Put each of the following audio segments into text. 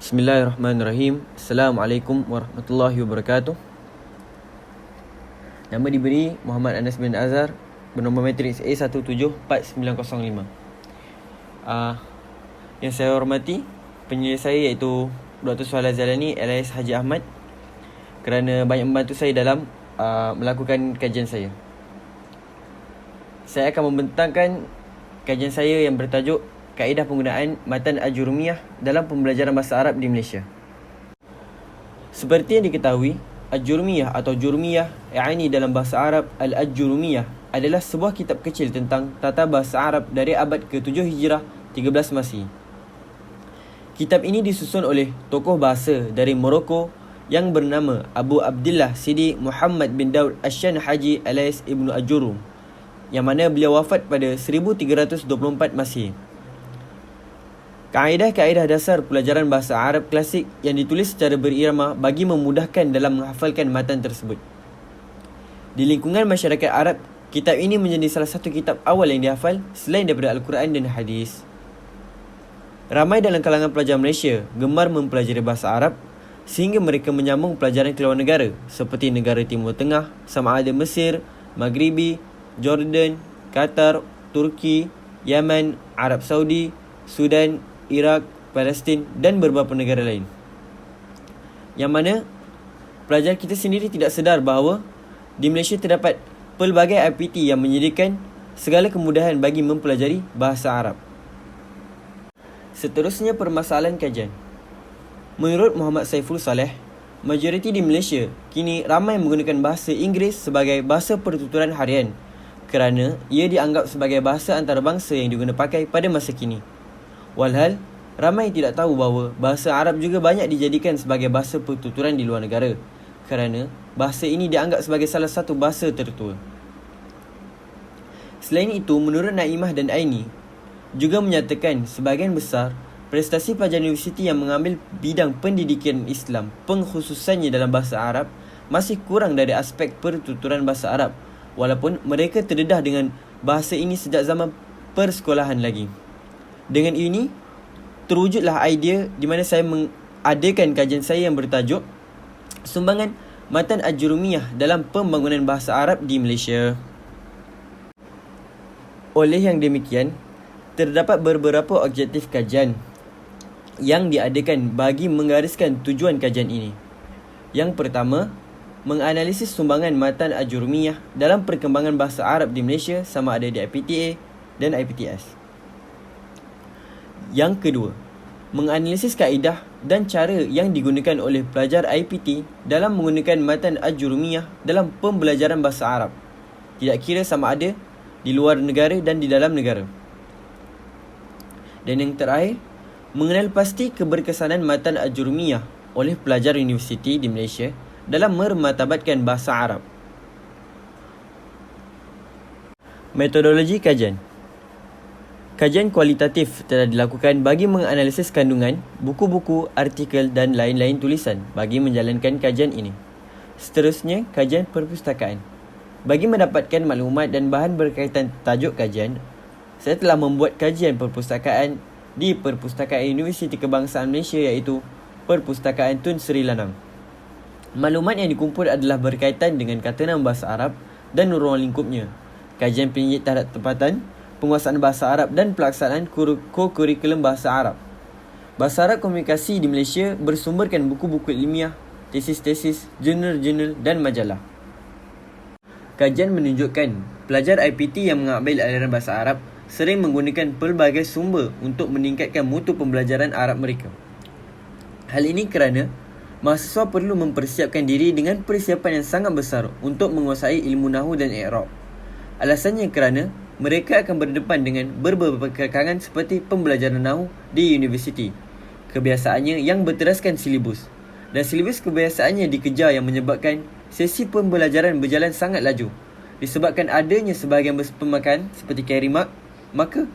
Bismillahirrahmanirrahim. Assalamualaikum warahmatullahi wabarakatuh. Nama diberi Muhammad Anas bin Azhar, bernombor matriks A174905. Yang saya hormati penyelidik saya iaitu Dr. Suhaila Zalani alias Haji Ahmad, kerana banyak membantu saya dalam melakukan kajian saya. Saya akan membentangkan kajian saya yang bertajuk Kaedah penggunaan matan Ajurumiyah dalam pembelajaran bahasa Arab di Malaysia. Seperti yang diketahui, Ajurumiyah atau Jurumiyah yakni dalam bahasa Arab Al-Ajurumiyah adalah sebuah kitab kecil tentang tata bahasa Arab dari abad ke-7 Hijrah 13 Masihi. Kitab ini disusun oleh tokoh bahasa dari Morocco yang bernama Abu Abdillah Sidi Muhammad bin Daud Asy-Syanhaji alias Ibnu Ajurum, yang mana beliau wafat pada 1324 Masihi. Kaedah-kaedah dasar pelajaran bahasa Arab klasik yang ditulis secara berirama bagi memudahkan dalam menghafalkan matan tersebut. Di lingkungan masyarakat Arab, kitab ini menjadi salah satu kitab awal yang dihafal selain daripada Al-Quran dan Hadis. Ramai dalam kalangan pelajar Malaysia gemar mempelajari bahasa Arab sehingga mereka menyambung pelajaran ke luar negara seperti negara Timur Tengah sama ada Mesir, Maghribi, Jordan, Qatar, Turki, Yaman, Arab Saudi, Sudan, Iraq, Palestin dan beberapa negara lain. Yang mana pelajar kita sendiri tidak sedar bahawa di Malaysia terdapat pelbagai IPT yang menyediakan segala kemudahan bagi mempelajari bahasa Arab. Seterusnya, permasalahan kajian. Menurut Muhammad Saiful Saleh, majoriti di Malaysia kini ramai menggunakan bahasa Inggeris sebagai bahasa pertuturan harian kerana ia dianggap sebagai bahasa antarabangsa yang diguna pakai pada masa kini. Walhal, ramai tidak tahu bahawa bahasa Arab juga banyak dijadikan sebagai bahasa pertuturan di luar negara kerana bahasa ini dianggap sebagai salah satu bahasa tertua. Selain itu, menurut Naimah dan Aini juga menyatakan sebahagian besar prestasi pelajar universiti yang mengambil bidang pendidikan Islam pengkhususannya dalam bahasa Arab masih kurang dari aspek pertuturan bahasa Arab, walaupun mereka terdedah dengan bahasa ini sejak zaman persekolahan lagi. Dengan ini, terwujudlah idea di mana saya mengadakan kajian saya yang bertajuk Sumbangan Matan Ajurumiyah dalam Pembangunan Bahasa Arab di Malaysia. Oleh yang demikian, terdapat beberapa objektif kajian yang diadakan bagi menggariskan tujuan kajian ini. Yang pertama, menganalisis sumbangan matan Ajurumiyah dalam perkembangan bahasa Arab di Malaysia sama ada di IPTA dan IPTS. Yang kedua, menganalisis kaedah dan cara yang digunakan oleh pelajar IPT dalam menggunakan matan Ajurumiyah dalam pembelajaran bahasa Arab, tidak kira sama ada di luar negara dan di dalam negara. Dan yang terakhir, mengenal pasti keberkesanan matan Ajurumiyah oleh pelajar universiti di Malaysia dalam memartabatkan bahasa Arab. Metodologi kajian. Kajian kualitatif telah dilakukan bagi menganalisis kandungan, buku-buku, artikel dan lain-lain tulisan bagi menjalankan kajian ini. Seterusnya, kajian perpustakaan. Bagi mendapatkan maklumat dan bahan berkaitan tajuk kajian, saya telah membuat kajian perpustakaan di Perpustakaan Universiti Kebangsaan Malaysia iaitu Perpustakaan Tun Sri Lanang. Maklumat yang dikumpul adalah berkaitan dengan kata nama bahasa Arab dan ruang lingkupnya, kajian penyidik terhadap tempatan, penguasaan bahasa Arab dan pelaksanaan kurikulum bahasa Arab. Bahasa Arab komunikasi di Malaysia bersumberkan buku-buku ilmiah, tesis-tesis, jurnal-jurnal dan majalah. Kajian menunjukkan pelajar IPT yang mengambil aliran bahasa Arab sering menggunakan pelbagai sumber untuk meningkatkan mutu pembelajaran Arab mereka. Hal ini kerana mahasiswa perlu mempersiapkan diri dengan persiapan yang sangat besar untuk menguasai ilmu nahu dan i'rab. Alasannya kerana mereka akan berdepan dengan beberapa kekangan seperti pembelajaran nahu di universiti, kebiasaannya yang berteraskan silibus, dan silibus kebiasaannya dikejar yang menyebabkan sesi pembelajaran berjalan sangat laju. Disebabkan adanya sebahagian pemakan seperti carry mark, maka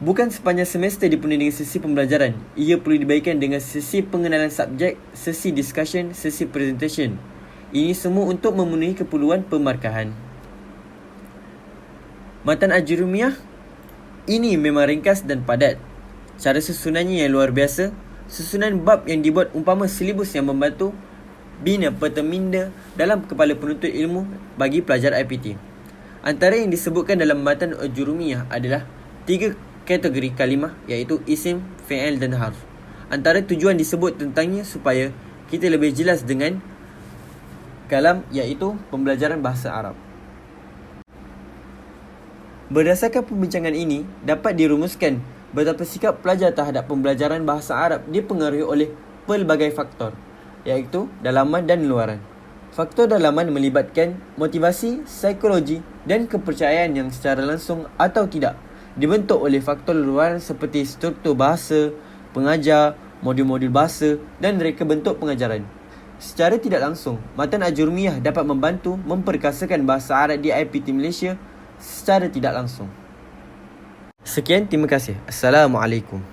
bukan sepanjang semester dipenuhi dengan sesi pembelajaran, ia perlu dibaikkan dengan sesi pengenalan subjek, sesi discussion, sesi presentation. Ini semua untuk memenuhi keperluan pemarkahan. Matan Ajurumiyah ini memang ringkas dan padat. Cara susunannya yang luar biasa Susunan bab yang dibuat umpama silibus yang membantu bina peta minda dalam kepala penuntut ilmu bagi pelajar IPT. Antara yang disebutkan dalam matan Al-Jurumiyah adalah 3 kategori kalimah, iaitu isim, fi'il dan harf. Antara tujuan disebut tentangnya supaya kita lebih jelas dengan kalam, iaitu pembelajaran bahasa Arab. Berdasarkan pembincangan ini, dapat dirumuskan betapa sikap pelajar terhadap pembelajaran bahasa Arab dipengaruhi oleh pelbagai faktor, iaitu dalaman dan luaran. Faktor dalaman melibatkan motivasi, psikologi dan kepercayaan yang secara langsung atau tidak dibentuk oleh faktor luaran seperti struktur bahasa, pengajar, modul-modul bahasa dan reka bentuk pengajaran. Secara tidak langsung, matan Al-Jurumiyah dapat membantu memperkasakan bahasa Arab di IPT Malaysia secara tidak langsung. Sekian, terima kasih. Assalamualaikum.